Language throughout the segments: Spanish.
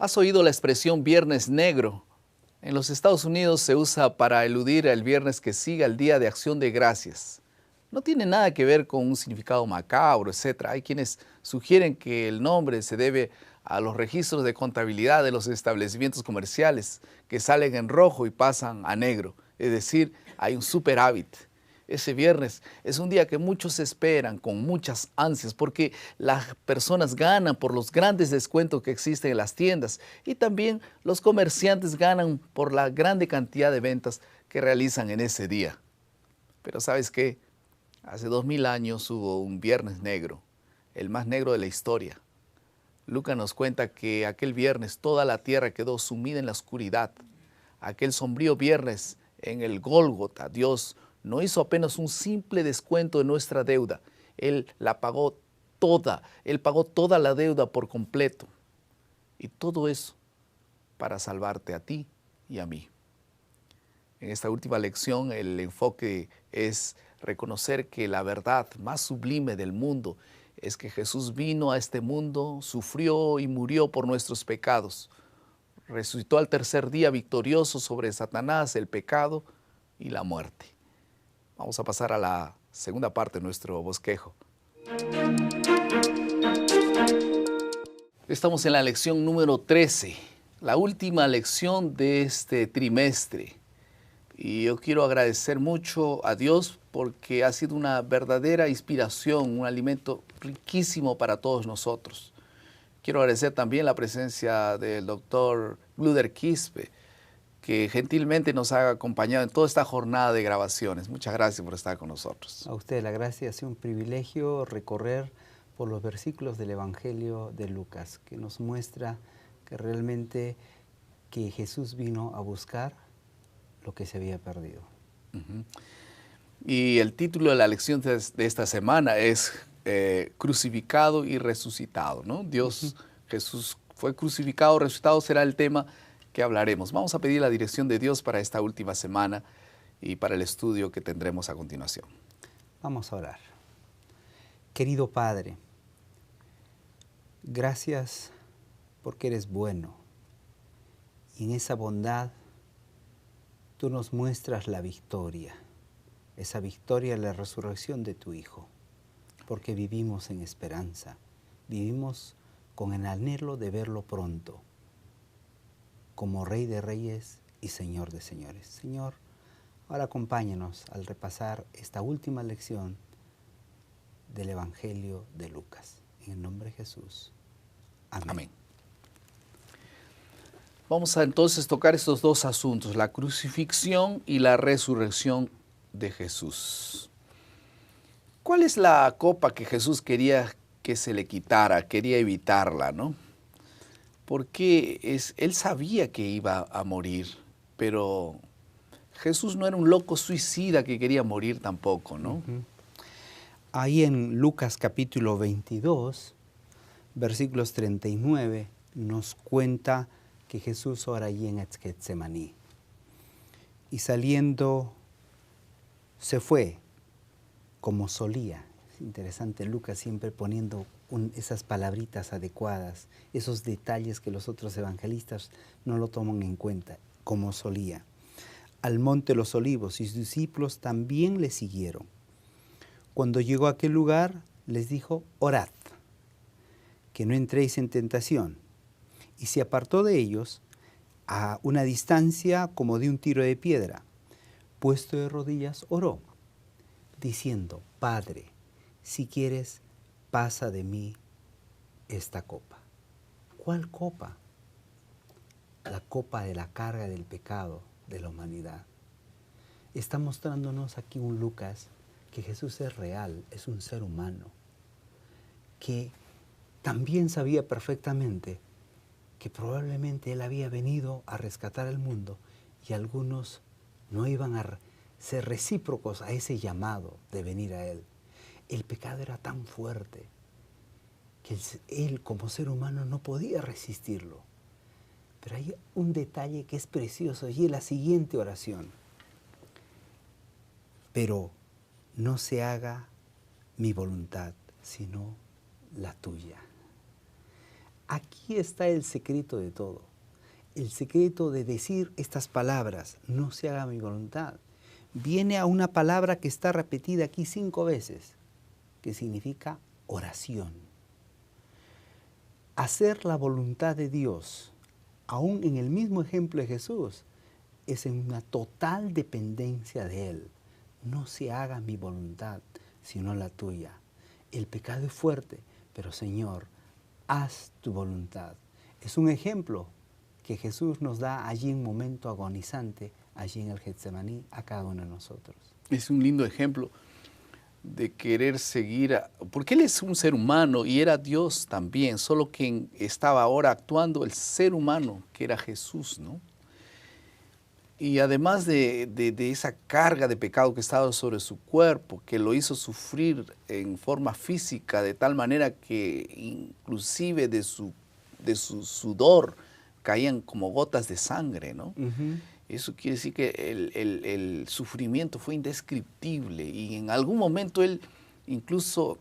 ¿Has oído la expresión Viernes Negro? En los Estados Unidos se usa para eludir el viernes que sigue al Día de Acción de Gracias. No tiene nada que ver con un significado macabro, etc. Hay quienes sugieren que el nombre se debe a los registros de contabilidad de los establecimientos comerciales que salen en rojo y pasan a negro. Es decir, hay un superávit. Ese viernes es un día que muchos esperan con muchas ansias porque las personas ganan por los grandes descuentos que existen en las tiendas y también los comerciantes ganan por la grande cantidad de ventas que realizan en ese día. Pero ¿sabes qué? Hace 2000 años hubo un viernes negro, el más negro de la historia. Lucas nos cuenta que aquel viernes toda la tierra quedó sumida en la oscuridad. Aquel sombrío viernes en el Gólgota, Dios no hizo apenas un simple descuento de nuestra deuda. Él la pagó toda. Él pagó toda la deuda por completo. Y todo eso para salvarte a ti y a mí. En esta última lección el enfoque es reconocer que la verdad más sublime del mundo es que Jesús vino a este mundo, sufrió y murió por nuestros pecados. Resucitó al tercer día victorioso sobre Satanás, el pecado y la muerte. Vamos a pasar a la segunda parte de nuestro bosquejo. Estamos en la lección número 13, la última lección de este trimestre. Y yo quiero agradecer mucho a Dios porque ha sido una verdadera inspiración, un alimento riquísimo para todos nosotros. Quiero agradecer también la presencia del doctor Gluder Quispe, que gentilmente nos ha acompañado en toda esta jornada de grabaciones. Muchas gracias por estar con nosotros. A usted la gracia, ha sido un privilegio recorrer por los versículos del Evangelio de Lucas, que nos muestra que realmente que Jesús vino a buscar lo que se había perdido. Y el título de la lección de esta semana es Crucificado y Resucitado, ¿no? Dios, Jesús fue crucificado, resucitado será el tema que hablaremos. Vamos a pedir la dirección de Dios para esta última semana y para el estudio que tendremos a continuación. Vamos a orar. Querido Padre, gracias porque eres bueno y en esa bondad tú nos muestras la victoria, esa victoria, la resurrección de tu Hijo, porque vivimos en esperanza, vivimos con el anhelo de verlo pronto, como Rey de Reyes y Señor de Señores. Señor, ahora acompáñanos al repasar esta última lección del Evangelio de Lucas. En el nombre de Jesús. Amén. Amén. Vamos a entonces tocar estos dos asuntos, la crucifixión y la resurrección de Jesús. ¿Cuál es la copa que Jesús quería que se le quitara, quería evitarla, ¿no? Porque él sabía que iba a morir, pero Jesús no era un loco suicida que quería morir tampoco, ¿no? Ahí en Lucas capítulo 22, versículos 39, nos cuenta que Jesús ora allí en Getsemaní. Y saliendo, se fue como solía. Es interesante, Lucas siempre poniendo esas palabritas adecuadas, esos detalles que los otros evangelistas no lo toman en cuenta, como solía. Al monte Los Olivos, y sus discípulos también le siguieron. Cuando llegó a aquel lugar, les dijo, orad, que no entréis en tentación. Y se apartó de ellos a una distancia como de un tiro de piedra. Puesto de rodillas, oró, diciendo, Padre, si quieres, pasa de mí esta copa. ¿Cuál copa? La copa de la carga del pecado de la humanidad. Está mostrándonos aquí un Lucas que Jesús es real, es un ser humano, que también sabía perfectamente que probablemente Él había venido a rescatar al mundo y algunos no iban a ser recíprocos a ese llamado de venir a Él. El pecado era tan fuerte que Él como ser humano no podía resistirlo. Pero hay un detalle que es precioso y es la siguiente oración. Pero no se haga mi voluntad, sino la tuya. Aquí está el secreto de todo. El secreto de decir estas palabras, no se haga mi voluntad. Viene a una palabra que está repetida aquí 5 veces, que significa oración. Hacer la voluntad de Dios, aún en el mismo ejemplo de Jesús, es en una total dependencia de Él. No se haga mi voluntad, sino la tuya. El pecado es fuerte, pero Señor, haz tu voluntad. Es un ejemplo que Jesús nos da allí en un momento agonizante, allí en el Getsemaní, a cada uno de nosotros. Es un lindo ejemplo de querer seguir, porque Él es un ser humano y era Dios también, solo que estaba ahora actuando el ser humano, que era Jesús, ¿no? Y además de esa carga de pecado que estaba sobre su cuerpo, que lo hizo sufrir en forma física, de tal manera que inclusive de su sudor caían como gotas de sangre, ¿no? Eso quiere decir que el sufrimiento fue indescriptible y en algún momento Él incluso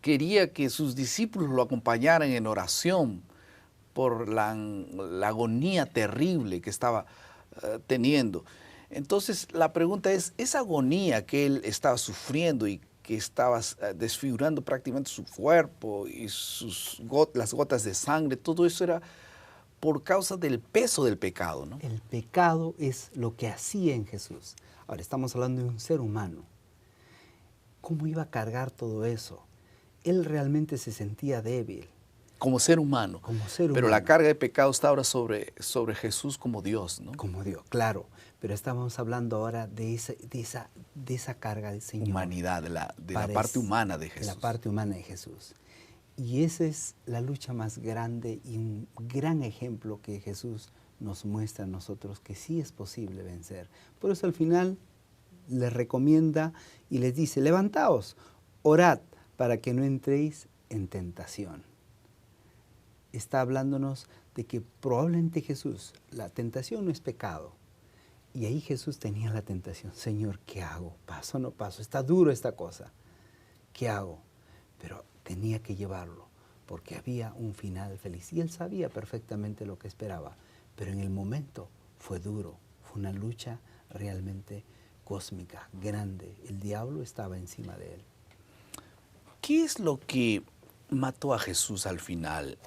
quería que sus discípulos lo acompañaran en oración por la agonía terrible que estaba teniendo. Entonces la pregunta es, esa agonía que Él estaba sufriendo y que estaba desfigurando prácticamente su cuerpo y las gotas de sangre, todo eso era por causa del peso del pecado, ¿no? El pecado es lo que hacía en Jesús. Ahora estamos hablando de un ser humano. ¿Cómo iba a cargar todo eso? Él realmente se sentía débil. Como ser humano. Como ser humano. Pero la carga de pecado está ahora sobre Jesús como Dios, ¿no? Como Dios, claro. Pero estamos hablando ahora de esa carga del Señor. Humanidad, de la parte humana de Jesús. La parte humana de Jesús. Y esa es la lucha más grande y un gran ejemplo que Jesús nos muestra a nosotros que sí es posible vencer. Por eso al final les recomienda y les dice, levantaos, orad para que no entréis en tentación. Está hablándonos de que probablemente Jesús, la tentación no es pecado. Y ahí Jesús tenía la tentación, Señor, ¿qué hago? ¿Paso o no paso? Está duro esta cosa. ¿Qué hago? Pero tenía que llevarlo, porque había un final feliz. Y él sabía perfectamente lo que esperaba, pero en el momento fue duro, fue una lucha realmente cósmica, grande. El diablo estaba encima de él. ¿Qué es lo que mató a Jesús al final?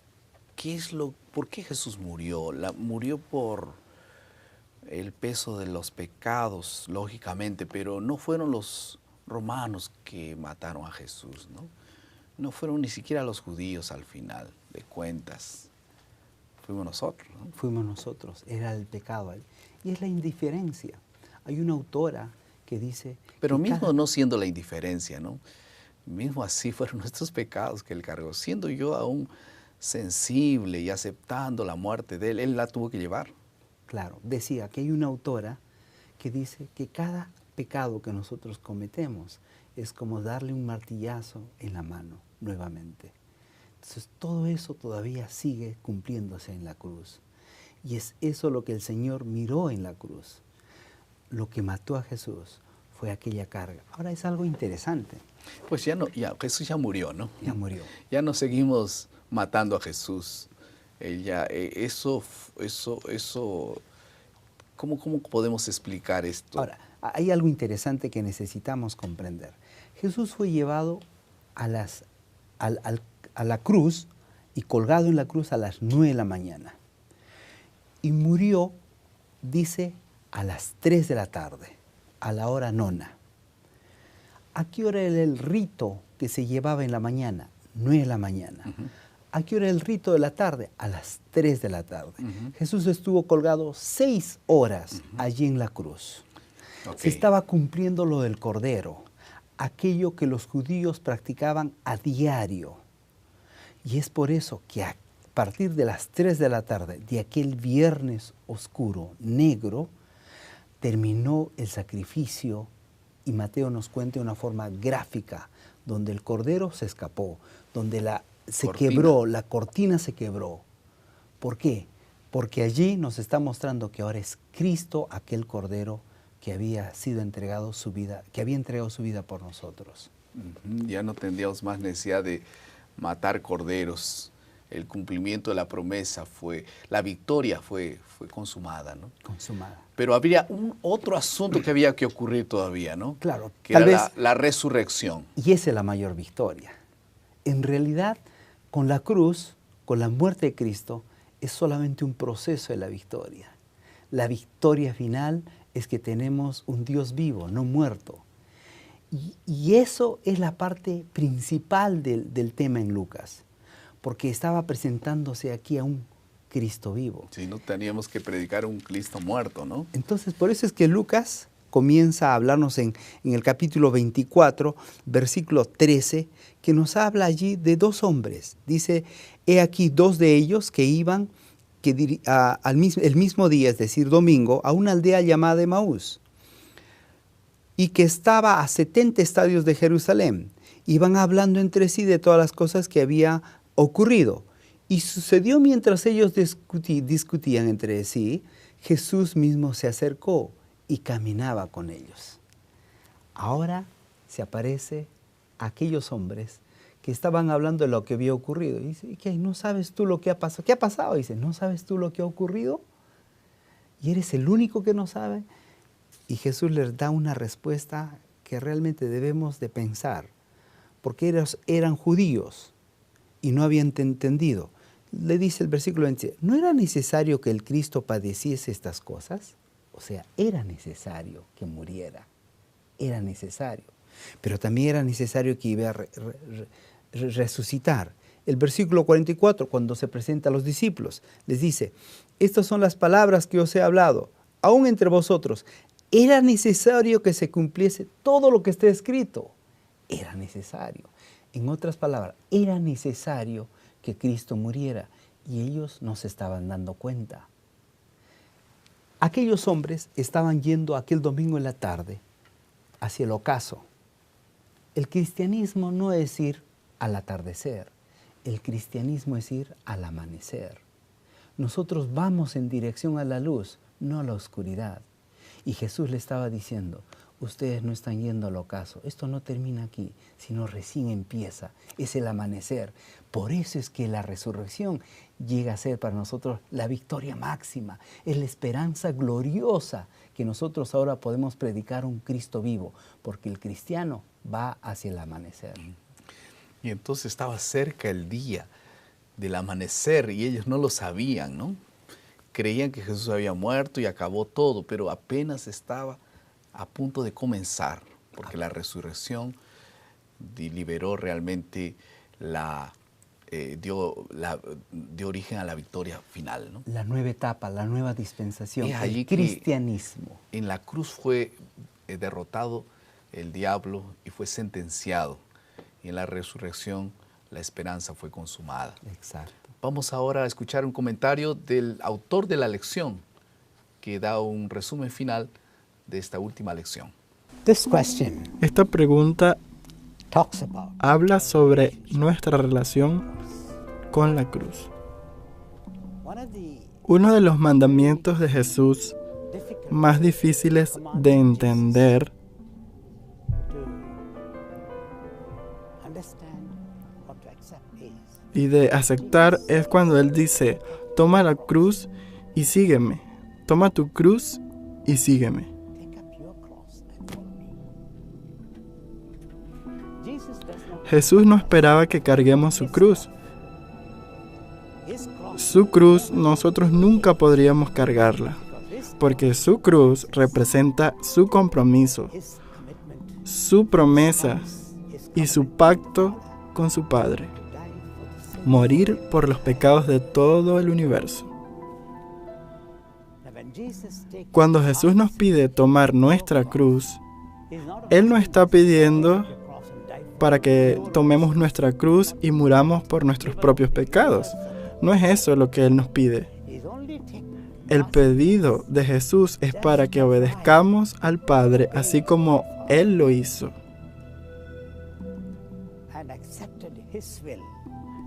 ¿Por qué Jesús murió? Murió por el peso de los pecados, lógicamente, pero no fueron los romanos que mataron a Jesús, ¿no? No fueron ni siquiera los judíos al final de cuentas. Fuimos nosotros, ¿no? Fuimos nosotros, era el pecado. Y es la indiferencia. Hay una autora que dice... Pero mismo no siendo la indiferencia, ¿no? Mismo así fueron nuestros pecados que Él cargó. Siendo yo aún sensible y aceptando la muerte de Él la tuvo que llevar. Claro, decía que hay una autora que dice que cada pecado que nosotros cometemos es como darle un martillazo en la mano nuevamente. Entonces todo eso todavía sigue cumpliéndose en la cruz. Y es eso lo que el Señor miró en la cruz. Lo que mató a Jesús fue aquella carga. Ahora es algo interesante. Pues Jesús ya murió, ¿no? Ya murió. Ya no seguimos matando a Jesús. ¿Cómo podemos explicar esto? Ahora, hay algo interesante que necesitamos comprender. Jesús fue llevado a la cruz y colgado en la cruz a las 9 de la mañana. Y murió, dice, a las 3 de la tarde, a la hora nona. ¿A qué hora era el rito que se llevaba en la mañana? 9 de la mañana. ¿A qué hora era el rito de la tarde? A las 3 de la tarde. Jesús estuvo colgado 6 horas allí en la cruz. Se estaba cumpliendo lo del Cordero, aquello que los judíos practicaban a diario. Y es por eso que a partir de las 3 de la tarde, de aquel viernes oscuro, negro, terminó el sacrificio y Mateo nos cuenta de una forma gráfica, donde el Cordero se escapó, donde la cortina se quebró. ¿Por qué? Porque allí nos está mostrando que ahora es Cristo aquel Cordero que había sido entregado su vida, que había entregado su vida por nosotros. Ya no tendríamos más necesidad de matar corderos el cumplimiento de la promesa, la victoria fue consumada, ¿no? Consumada. Pero había otro asunto que había que ocurrir todavía, ¿no? Claro, que tal era vez, la resurrección. Y esa es la mayor victoria. En realidad, con la cruz, con la muerte de Cristo, es solamente un proceso de la victoria. La victoria final es que tenemos un Dios vivo, no muerto. Y eso es la parte principal del tema en Lucas, porque estaba presentándose aquí a un Cristo vivo. Sí, no teníamos que predicar un Cristo muerto, ¿no? Entonces, por eso es que Lucas comienza a hablarnos en el capítulo 24, versículo 13, que nos habla allí de dos hombres. Dice, he aquí dos de ellos que iban el mismo día, es decir, domingo, a una aldea llamada Emaús, y que estaba a 70 estadios de Jerusalén. Iban hablando entre sí de todas las cosas que había ocurrido. Y sucedió mientras ellos discutían entre sí, Jesús mismo se acercó y caminaba con ellos. Ahora se aparece a aquellos hombres que estaban hablando de lo que había ocurrido. Y dice, ¿qué? ¿No sabes tú lo que ha pasado? ¿Qué ha pasado? Dice, ¿no sabes tú lo que ha ocurrido? ¿Y eres el único que no sabe? Y Jesús les da una respuesta que realmente debemos de pensar, porque eran judíos y no habían entendido. Le dice el versículo 20, ¿no era necesario que el Cristo padeciese estas cosas? O sea, era necesario que muriera, era necesario. Pero también era necesario que iba a resucitar. El versículo 44, cuando se presenta a los discípulos, les dice, estas son las palabras que os he hablado, aún entre vosotros. Era necesario que se cumpliese todo lo que está escrito. Era necesario. En otras palabras, era necesario que Cristo muriera y ellos no se estaban dando cuenta. Aquellos hombres estaban yendo aquel domingo en la tarde hacia el ocaso. El cristianismo no es ir al atardecer, el cristianismo es ir al amanecer. Nosotros vamos en dirección a la luz, no a la oscuridad. Y Jesús le estaba diciendo, ustedes no están yendo al ocaso, esto no termina aquí, sino recién empieza, es el amanecer. Por eso es que la resurrección llega a ser para nosotros la victoria máxima, es la esperanza gloriosa que nosotros ahora podemos predicar un Cristo vivo, porque el cristiano va hacia el amanecer. Y entonces estaba cerca el día del amanecer y ellos no lo sabían, ¿no? Creían que Jesús había muerto y acabó todo, pero apenas estaba a punto de comenzar, porque la resurrección liberó realmente dio origen a la victoria final, ¿no? La nueva etapa, la nueva dispensación, es allí el cristianismo. En la cruz fue derrotado el diablo y fue sentenciado. Y en la resurrección la esperanza fue consumada. Exacto. Vamos ahora a escuchar un comentario del autor de la lección, que da un resumen final de esta última lección. Esta pregunta habla sobre nuestra relación con la cruz. Uno de los mandamientos de Jesús más difíciles de entender y de aceptar es cuando Él dice, toma la cruz y sígueme. Toma tu cruz y sígueme. Jesús no esperaba que carguemos su cruz. Su cruz nosotros nunca podríamos cargarla, porque su cruz representa su compromiso, su promesa y su pacto con su Padre. Morir por los pecados de todo el universo. Cuando Jesús nos pide tomar nuestra cruz, Él no está pidiendo para que tomemos nuestra cruz y muramos por nuestros propios pecados. No es eso lo que Él nos pide. El pedido de Jesús es para que obedezcamos al Padre así como Él lo hizo.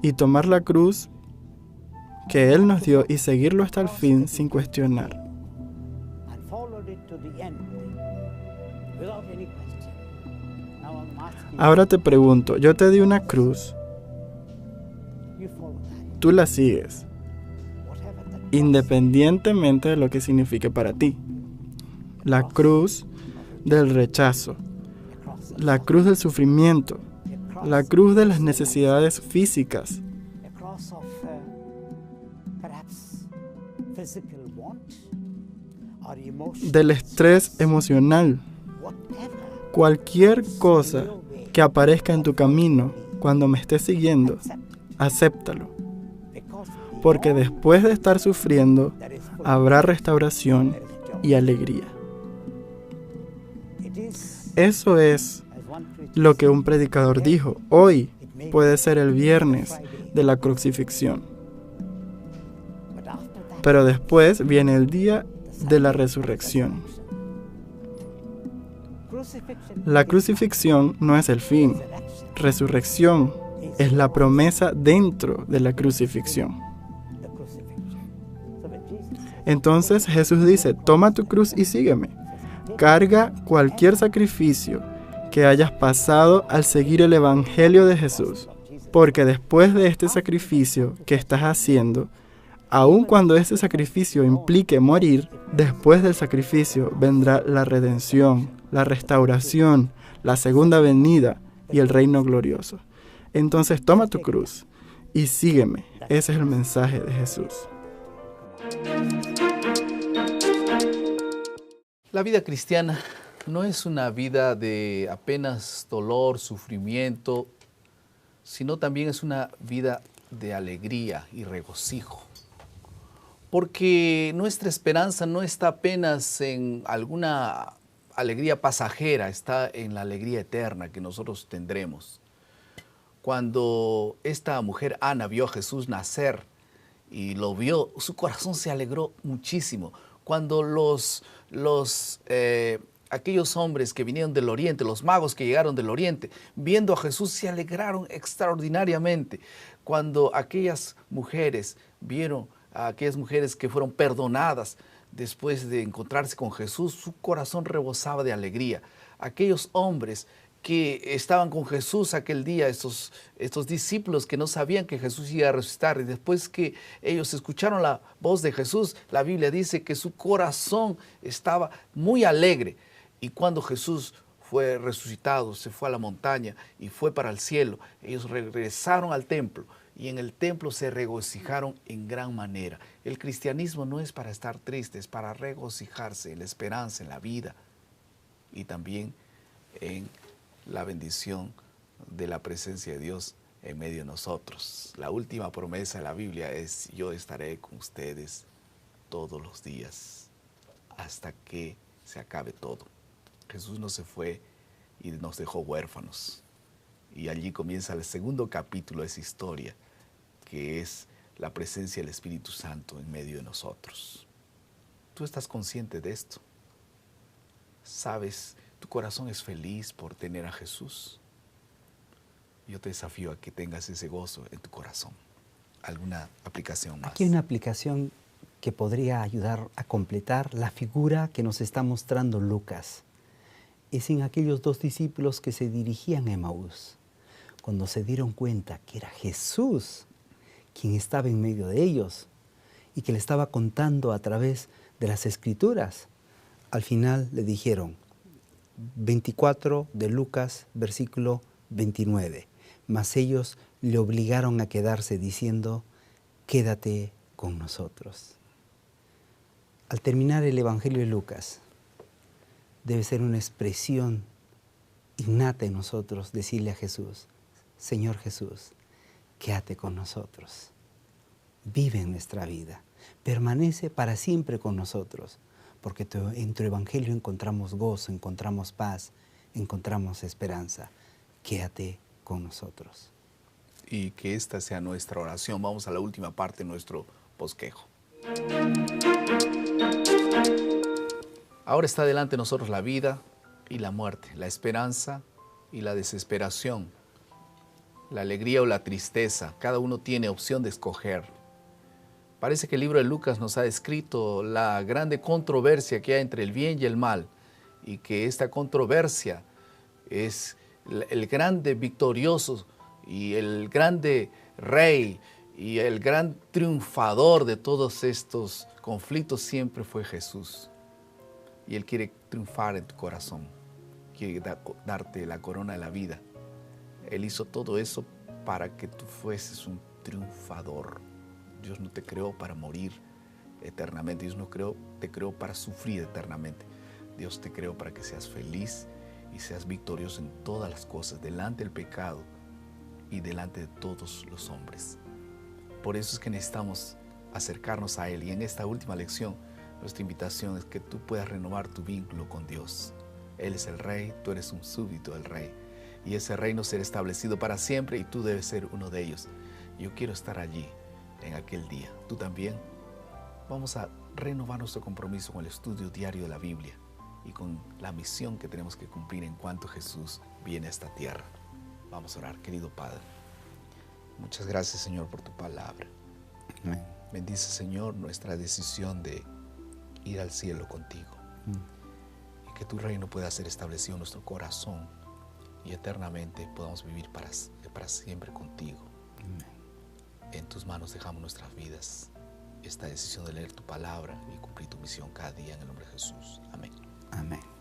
Y tomar la cruz que Él nos dio y seguirlo hasta el fin sin cuestionar. Ahora te pregunto, yo te di una cruz, tú la sigues, independientemente de lo que signifique para ti. La cruz del rechazo, la cruz del sufrimiento, la cruz de las necesidades físicas, del estrés emocional, cualquier cosa que aparezca en tu camino cuando me estés siguiendo, acéptalo. Porque después de estar sufriendo, habrá restauración y alegría. Eso es lo que un predicador dijo. Hoy puede ser el viernes de la crucifixión. Pero después viene el día de la resurrección. La crucifixión no es el fin. Resurrección es la promesa dentro de la crucifixión. Entonces Jesús dice, toma tu cruz y sígueme. Carga cualquier sacrificio que hayas pasado al seguir el Evangelio de Jesús. Porque después de este sacrificio que estás haciendo, aun cuando este sacrificio implique morir, después del sacrificio vendrá la redención, la restauración, la segunda venida y el reino glorioso. Entonces toma tu cruz y sígueme. Ese es el mensaje de Jesús. La vida cristiana no es una vida de apenas dolor, sufrimiento, sino también es una vida de alegría y regocijo. Porque nuestra esperanza no está apenas en alguna alegría pasajera, está en la alegría eterna que nosotros tendremos. Cuando esta mujer Ana vio a Jesús nacer y lo vio, su corazón se alegró muchísimo. Cuando aquellos hombres que vinieron del oriente, los magos que llegaron del oriente, viendo a Jesús se alegraron extraordinariamente. Cuando aquellas mujeres vieron a aquellas mujeres que fueron perdonadas después de encontrarse con Jesús, su corazón rebosaba de alegría. Aquellos hombres que estaban con Jesús aquel día, estos discípulos que no sabían que Jesús iba a resucitar, y después que ellos escucharon la voz de Jesús, la Biblia dice que su corazón estaba muy alegre. Y cuando Jesús fue resucitado, se fue a la montaña y fue para el cielo, ellos regresaron al templo y en el templo se regocijaron en gran manera. El cristianismo no es para estar triste, es para regocijarse en la esperanza, en la vida y también en la bendición de la presencia de Dios en medio de nosotros. La última promesa de la Biblia es: yo estaré con ustedes todos los días hasta que se acabe todo. Jesús no se fue y nos dejó huérfanos. Y allí comienza el segundo capítulo de esa historia, que es la presencia del Espíritu Santo en medio de nosotros. ¿Tú estás consciente de esto? ¿Sabes? ¿Tu corazón es feliz por tener a Jesús? Yo te desafío a que tengas ese gozo en tu corazón. ¿Alguna aplicación más? Aquí hay una aplicación que podría ayudar a completar la figura que nos está mostrando Lucas. Es en aquellos dos discípulos que se dirigían a Emaús, cuando se dieron cuenta que era Jesús quien estaba en medio de ellos y que le estaba contando a través de las Escrituras. Al final le dijeron, 24 de Lucas, versículo 29. Mas ellos le obligaron a quedarse diciendo, quédate con nosotros. Al terminar el Evangelio de Lucas, debe ser una expresión innata en nosotros decirle a Jesús, Señor Jesús, quédate con nosotros. Vive en nuestra vida. Permanece para siempre con nosotros. Porque en tu Evangelio encontramos gozo, encontramos paz, encontramos esperanza. Quédate con nosotros. Y que esta sea nuestra oración. Vamos a la última parte de nuestro bosquejo. Ahora está delante de nosotros la vida y la muerte, la esperanza y la desesperación, la alegría o la tristeza. Cada uno tiene opción de escoger. Parece que el libro de Lucas nos ha descrito la grande controversia que hay entre el bien y el mal, y que esta controversia es el grande victorioso y el grande rey Y el gran triunfador de todos estos conflictos siempre fue Jesús. Y Él quiere triunfar en tu corazón. Quiere darte la corona de la vida. Él hizo todo eso para que tú fueses un triunfador. Dios no te creó para morir eternamente. Dios no te creó para sufrir eternamente. Dios te creó para que seas feliz y seas victorioso en todas las cosas, delante del pecado y delante de todos los hombres. Por eso es que necesitamos acercarnos a Él. Y en esta última lección, nuestra invitación es que tú puedas renovar tu vínculo con Dios. Él es el Rey, tú eres un súbdito del Rey. Y ese reino será establecido para siempre y tú debes ser uno de ellos. Yo quiero estar allí en aquel día. Tú también. Vamos a renovar nuestro compromiso con el estudio diario de la Biblia y con la misión que tenemos que cumplir en cuanto Jesús viene a esta tierra. Vamos a orar, querido Padre. Muchas gracias, Señor, por tu palabra. Amén. Bendice, Señor, nuestra decisión de ir al cielo contigo. Y que tu reino pueda ser establecido en nuestro corazón y eternamente podamos vivir para siempre contigo. En tus manos dejamos nuestras vidas. Esta decisión de leer tu palabra y cumplir tu misión cada día en el nombre de Jesús. Amén. Amén.